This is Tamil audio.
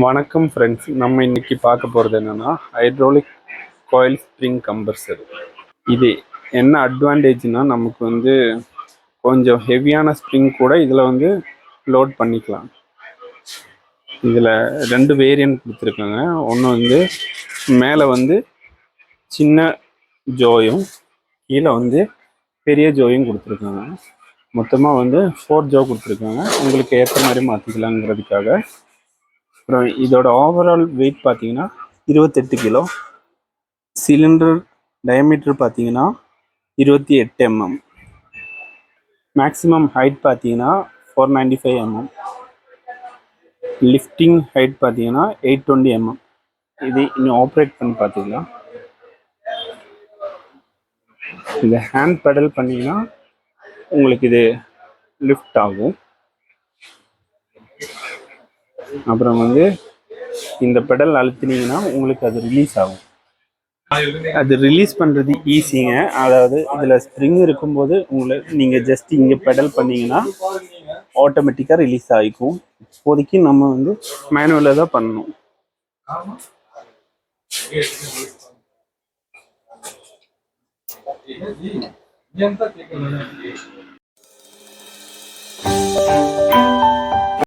வணக்கம் ஃப்ரெண்ட்ஸ். நம்ம இன்னைக்கு பார்க்க போகிறது என்னென்னா ஹைட்ராலிக் காயில் ஸ்ப்ரிங் கம்பர்சர். இது என்ன அட்வான்டேஜ்னால் நமக்கு கொஞ்சம் ஹெவியான ஸ்ப்ரிங் கூட இதில் லோட் பண்ணிக்கலாம். இதில் 2 வேரியன்ட் கொடுத்துருக்காங்க. ஒன்று மேலே சின்ன ஜோயும் கீழே பெரிய ஜோயும் கொடுத்துருக்காங்க. மொத்தமாக 4 ஜோ கொடுத்துருக்காங்க. உங்களுக்கு ஏற்ற மாதிரி மாற்றிக்கலாங்கிறதுக்காக. அப்புறம் இதோட ஓவரால் வெயிட் பார்த்தீங்கன்னா 28 கிலோ. சிலிண்டர் டயமீட்டர் பார்த்தீங்கன்னா 28 mm. மேக்ஸிமம் ஹைட் பார்த்தீங்கன்னா 495 mm. லிஃப்டிங் ஹைட் பார்த்தீங்கன்னா 820 mm. இது இன்னும் ஆப்ரேட் பண்ணி பார்த்தீங்கன்னா இந்த ஹேண்ட் பெடல் பண்ணிங்கன்னா உங்களுக்கு இது லிஃப்ட் ஆகும். அப்புறம் இந்த பெடல் அழுத்தினீங்கன்னா உங்களுக்கு அது ரிலீஸ் ஆகும். அது ரிலீஸ் பண்ணுறது ஈஸிங்க. அதாவது இதில் ஸ்ப்ரிங் இருக்கும்போது நீங்கள் ஜஸ்ட் இங்கே பெடல் பண்ணிங்கன்னா ஆட்டோமேட்டிக்காக ரிலீஸ் ஆகிக்கும். இப்போதைக்கு நம்ம மேனுவலாக தான் பண்ணணும்.